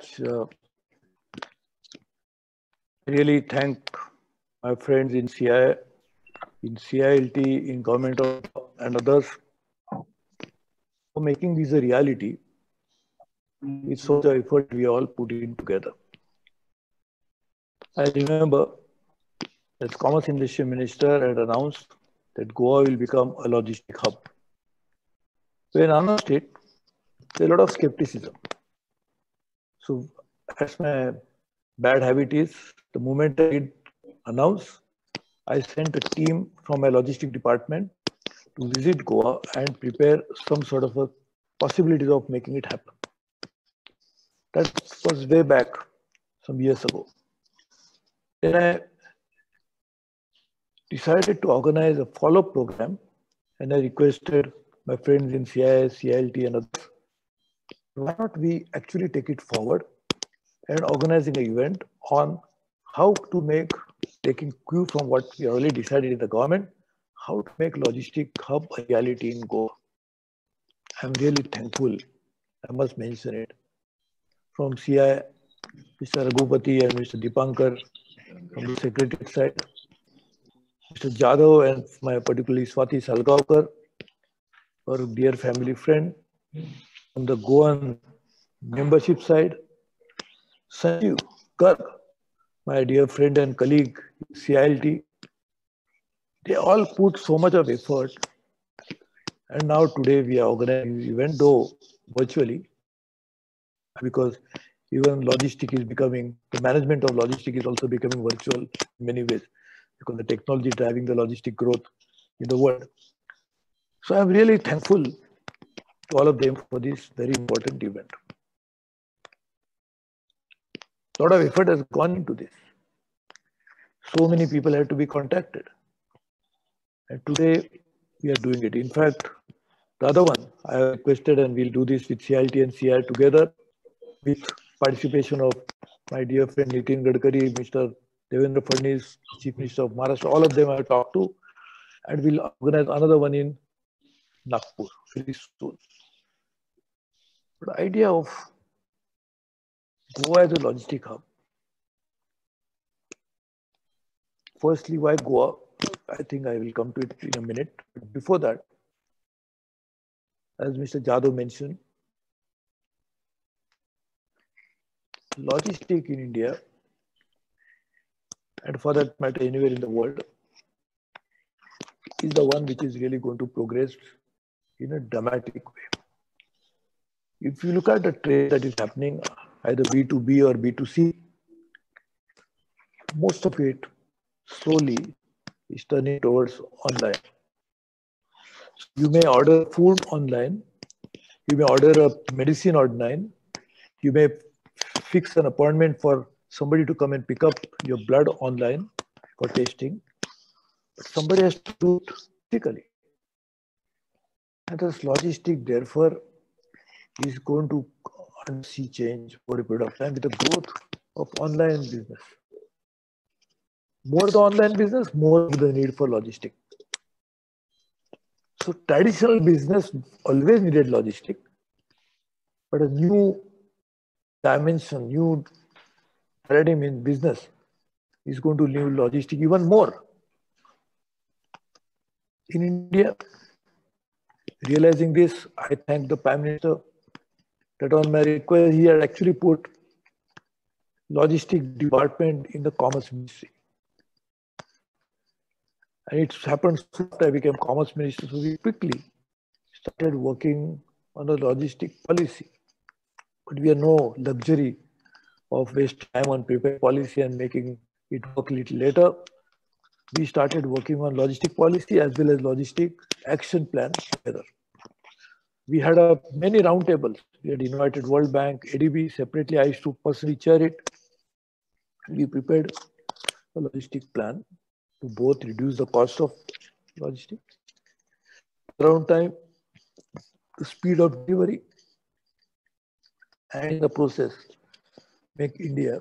much. Really thank my friends in CI, in CILT, in Government of and others for making this a reality. It's so the effort we all put in together. I remember as Commerce Industry Minister had announced that Goa will become a logistic hub. When announced it, there was a lot of skepticism. So as my bad habit is, the moment I did announce, I sent a team from my logistic department to visit Goa and prepare some sort of a possibilities of making it happen. That was way back, some years ago. Then I decided to organize a follow-up program, and I requested my friends in CIS, CILT and others, why not we actually take it forward and organizing an event on how to make, taking cue from what we already decided in the government, how to make logistic hub a reality in Goa. I'm really thankful, I must mention it, from CI, Mr. Raghupati and Mr. Dipankar from the Secretariat side, Mr. Jadhav and my particularly Swati Salgaonkar, our dear family friend, from the Goan membership side, Sanjeev Garg, my dear friend and colleague, CILT, they all put so much of effort. And now today we are organizing this event, though virtually, because even logistic is becoming, the management of logistic is also becoming virtual in many ways, because the technology driving the logistic growth in the world. So I'm really thankful to all of them for this very important event. A lot of effort has gone into this. So many people had to be contacted. And today we are doing it. In fact, the other one I requested, and we'll do this with CILT and CI together with participation of my dear friend Nitin Gadkari, Mr. Devendra Fadnis, Chief Minister of Maharashtra, all of them I talked to, and we'll organize another one in Nagpur very soon. But the idea of Goa as a logistic hub. Firstly, why Goa? I think I will come to it in a minute. But before that, as Mr. Jadhav mentioned, logistic in India, and for that matter anywhere in the world, is the one which is really going to progress in a dramatic way. If you look at the trade that is happening, either B2B or B2C, most of it slowly is turning towards online. You may order food online, you may order a medicine online, you may fix an appointment for somebody to come and pick up your blood online for testing, but somebody has to do it physically. And this logistic, therefore, is going to see change over a period of time with the growth of online business. More the online business, more the need for logistic. So traditional business always needed logistic, but a new dimension, new paradigm in business is going to need logistic even more. In India, realizing this, I thank the Prime Minister that on my request, he had actually put logistic department in the Commerce Ministry. And it happened so after I became Commerce Minister, so we quickly started working on a logistic policy. But we have no luxury of waste time on prepared policy and making it work a little later. We started working on logistic policy as well as logistic action plan together. We had many roundtables. We had invited World Bank, ADB separately. I used to personally chair it. We prepared a logistic plan to both reduce the cost of logistics, around time, the speed of delivery, and in the process, make India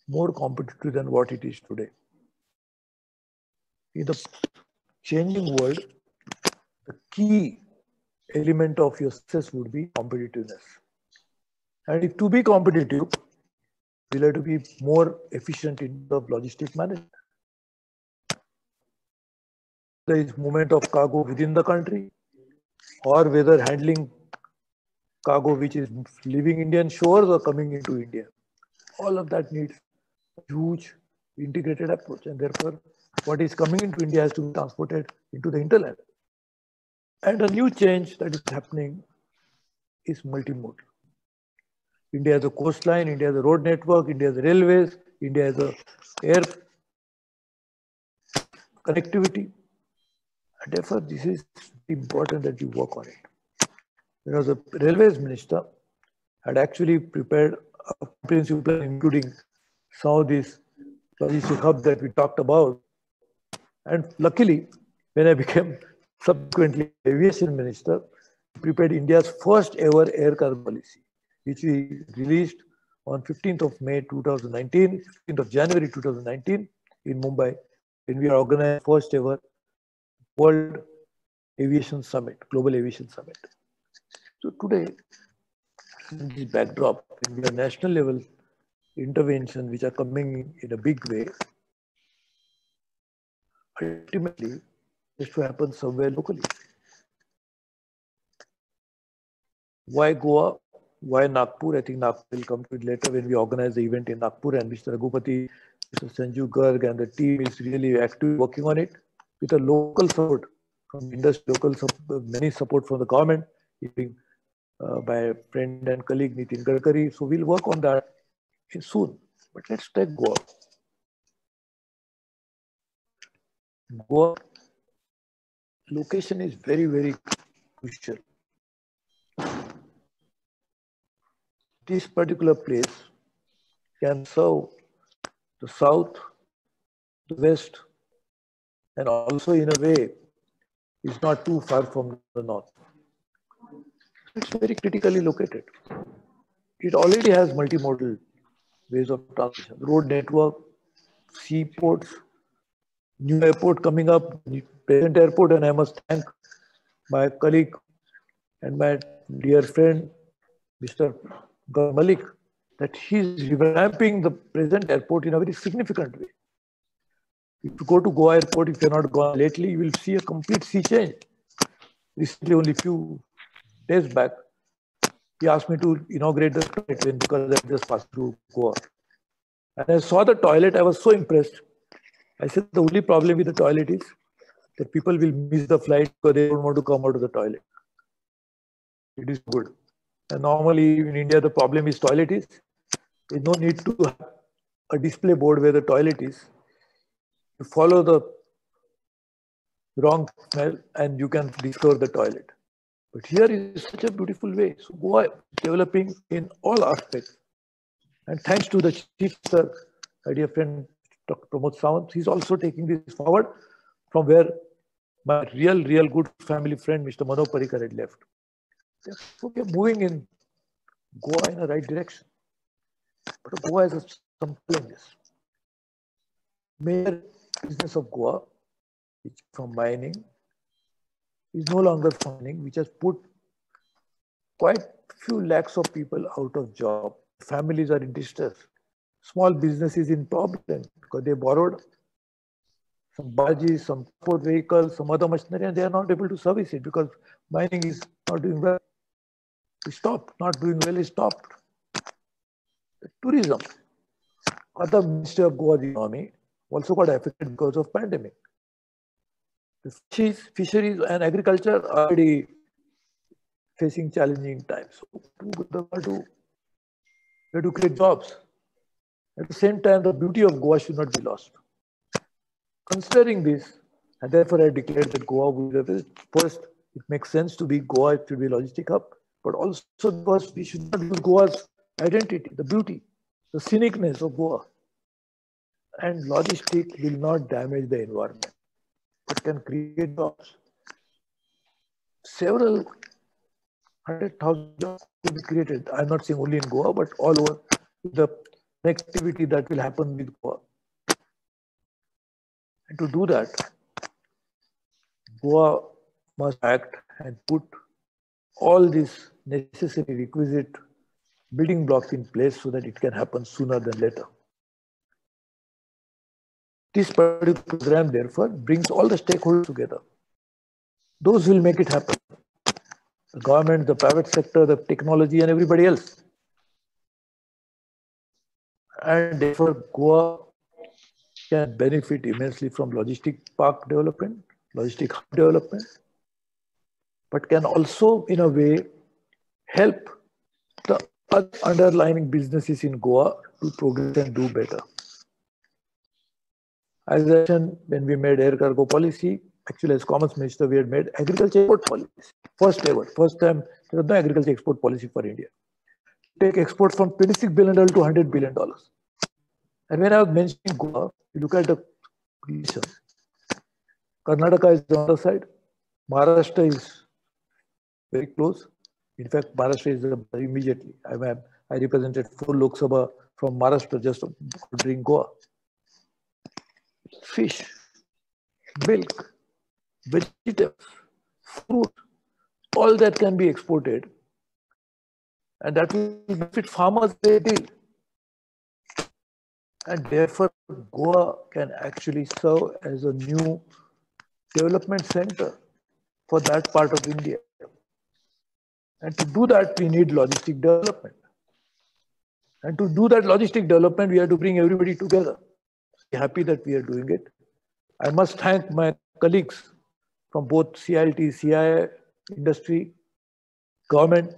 more competitive than what it is today. In the changing world, the key element of your success would be competitiveness. And if to be competitive, We'll have to be more efficient in the logistic management. There is movement of cargo within the country, or whether handling cargo which is leaving Indian shores or coming into India. All of that needs a huge integrated approach, and therefore what is coming into India has to be transported into the hinterland. And a new change that is happening is multimodal. India has a coastline, India has a road network, India has railways, India has a air connectivity. And therefore, this is important that you work on it. Because the railways minister had actually prepared a comprehensive plan, including some of these logistic hubs that we talked about. And luckily, when I became subsequently aviation minister, prepared India's first ever air cargo policy, which we released on 15th of May 2019, 15th of January 2019 in Mumbai, when we organized first ever World Aviation Summit, Global Aviation Summit. So today, in this backdrop, we have national level interventions which are coming in a big way. Ultimately, this to happen somewhere locally. Why Goa? Why Nagpur? I think Nagpur will come to it later when we organize the event in Nagpur, and Mr. Raghupati, Mr. Sanju Garg and the team is really actively working on it with a local support from industry, many support from the government, by a friend and colleague Nitin Gadkari. So we'll work on that soon. But let's take Goa. Goa location is very, very crucial. This particular place can serve the south, the west, and also in a way is not too far from the north. It's very critically located. It already has multimodal ways of transportation, road network, seaports, new airport coming up, present airport, and I must thank my colleague and my dear friend, Mr. Malik, that he's revamping the present airport in a very significant way. If you go to Goa airport, if you're not gone lately, you will see a complete sea change. Recently, only a few days back, he asked me to inaugurate the toilet because I just passed through Goa. And I saw the toilet, I was so impressed. I said the only problem with the toilet is that people will miss the flight because they don't want to come out of the toilet. It is good. And normally in India, the problem is toilet is. There's no need to have a display board where the toilet is. You follow the wrong smell and you can discover the toilet. But here is such a beautiful way. So Goa is developing in all aspects. And thanks to the chief, sir, my dear friend, Dr. Pramod Sawant, he's also taking this forward from where my real good family friend, Mr. Mano Parikar had left. Therefore, we are moving in Goa in the right direction. But Goa has some challenges. Major business of Goa, which from mining, is no longer functioning, which has put quite few lakhs of people out of job. Families are in distress. Small businesses in problem because they borrowed some barges, some transport vehicles, some other machinery, and they are not able to service it because mining is not doing well. It stopped. Not doing well, it stopped. Tourism. Other Ministry of Goa economy also got affected because of pandemic. The fisheries and agriculture are already facing challenging times. So we have to create jobs. At the same time, the beauty of Goa should not be lost. Considering this, and therefore I declared that Goa will be first, it makes sense to be Goa, it should be a logistic hub, but also because we should not lose Goa's identity, the beauty, the scenicness of Goa. And logistic will not damage the environment, but can create jobs. Several 100,000 jobs will be created. I'm not saying only in Goa, but all over the activity that will happen with Goa. And to do that, Goa must act and put all these necessary requisite building blocks in place so that it can happen sooner than later. This particular program, therefore, brings all the stakeholders together. Those will make it happen. The government, the private sector, the technology, and everybody else. And therefore, Goa can benefit immensely from logistic park development, logistic hub development, but can also, in a way, help the underlying businesses in Goa to progress and do better. As I mentioned, when we made air cargo policy, actually as Commerce Minister, we had made agriculture export policy. First time there was no agriculture export policy for India. Take exports from $26 billion to $100 billion. And when I was mentioning Goa, you look at the region. Karnataka is on the other side. Maharashtra is very close. In fact, Maharashtra is immediately. I represented 4 Lok Sabha from Maharashtra just during Goa. Fish, milk, vegetables, fruit, all that can be exported. And that will benefit farmers a deal. And therefore, Goa can actually serve as a new development center for that part of India. And to do that, we need logistic development. And to do that logistic development, we have to bring everybody together. I'm happy that we are doing it. I must thank my colleagues from both CILT, CII, industry, government,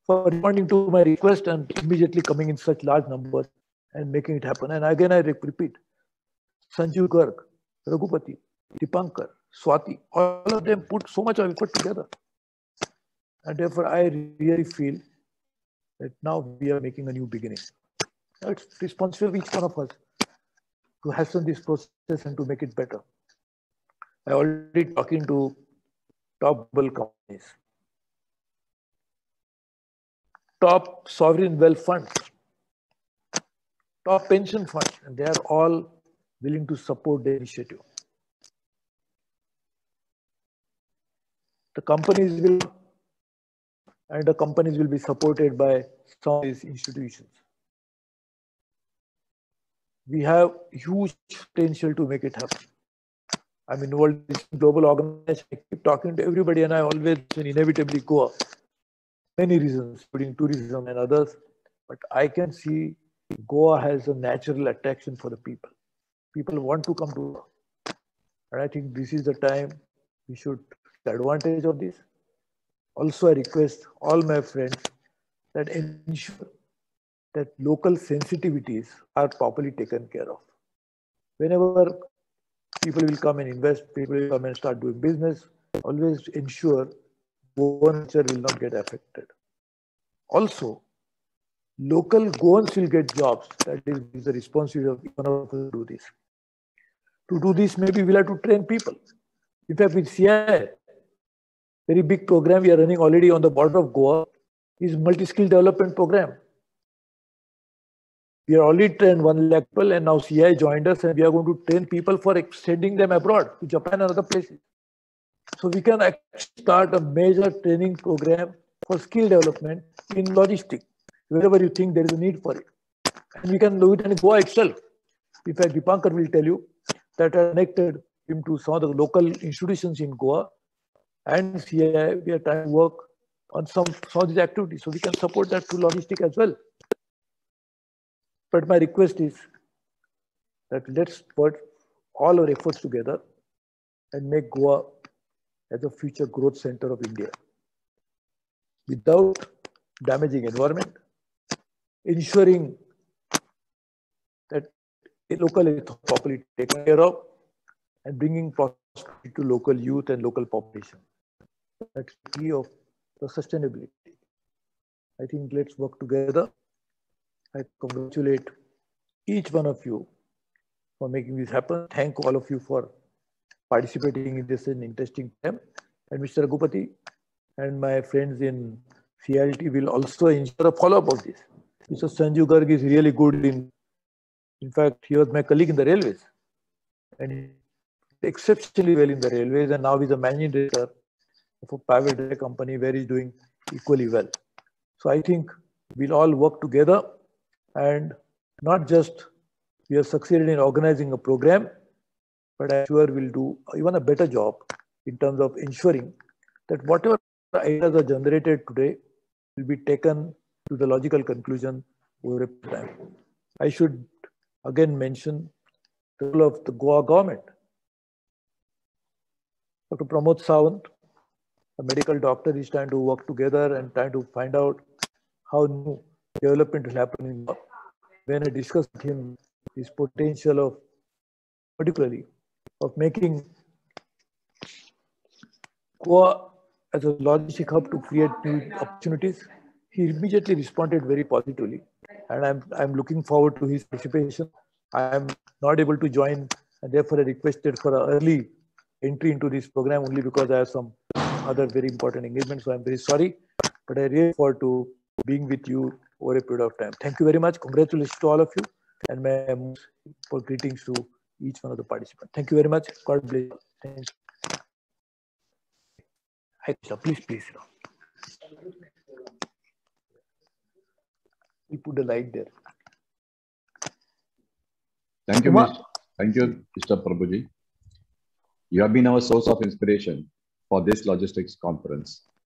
for responding to my request and immediately coming in such large numbers and making it happen. And again, I repeat, Sanjeev Garg, Raghupati, Dipankar, Swati, all of them put so much effort together. And therefore, I really feel that now we are making a new beginning. Now it's responsible of each one of us to hasten this process and to make it better. I already talking to top global companies, top sovereign wealth funds, top pension funds, and they are all willing to support the initiative. The companies will be supported by some of these institutions. We have huge potential to make it happen. I'm involved in global organization. I keep talking to everybody, and I always inevitably go up. Many reasons, including tourism and others. But I can see Goa has a natural attraction for the people. People want to come to Goa. And I think this is the time we should take advantage of this. Also, I request all my friends that ensure that local sensitivities are properly taken care of. Whenever people will come and invest, people will come and start doing business, always ensure Goan nature will not get affected. Also, local Goans will get jobs. That is the responsibility of each one of us to do this. To do this, maybe we'll have to train people. In fact, with CII, very big program we are running already on the border of Goa is multi-skill development program. We are already trained 1 lakh people, and now CII joined us, and we are going to train people for extending them abroad to Japan and other places. So we can actually start a major training program for skill development in logistics, wherever you think there is a need for it. And we can do it in Goa itself. In fact, Dipankar will tell you that I connected him to some of the local institutions in Goa and CII. We are trying to work on some of these activities, so we can support that through logistics as well. But my request is that let's put all our efforts together and make Goa as a future growth center of India without damaging environment, ensuring that local is properly taken care of, and bringing prosperity to local youth and local population. That's the key of the sustainability. I think let's work together. I congratulate each one of you for making this happen. Thank all of you for participating in this interesting time. And Mr. Raghupati and my friends in CILT will also ensure a follow-up of this. Mr. Sanjeev Garg is really good in fact, he was my colleague in the railways. And exceptionally well in the railways, and now he's a managing director of a private company where he's doing equally well. So I think we'll all work together, and not just we have succeeded in organizing a program, but I'm sure we'll do even a better job in terms of ensuring that whatever ideas are generated today will be taken to the logical conclusion over a time. I should again mention the role of the Goa government. Dr. Pramod Sawant, a medical doctor, is trying to work together and trying to find out how new development will happen in Goa. When I discussed with him his potential of, particularly, of making Goa as a logistic hub to create new opportunities, he immediately responded very positively. And I'm looking forward to his participation. I am not able to join, and therefore I requested for an early entry into this program only because I have some other very important engagements. So I'm very sorry, but I really look forward to being with you over a period of time. Thank you very much. Congratulations to all of you, and my most greetings to each one of the participants. Thank you very much. God bless you. Thank you. Hi, please. We put the light there. Thank you, Mr. Prabhuji. You have been our source of inspiration for this logistics conference.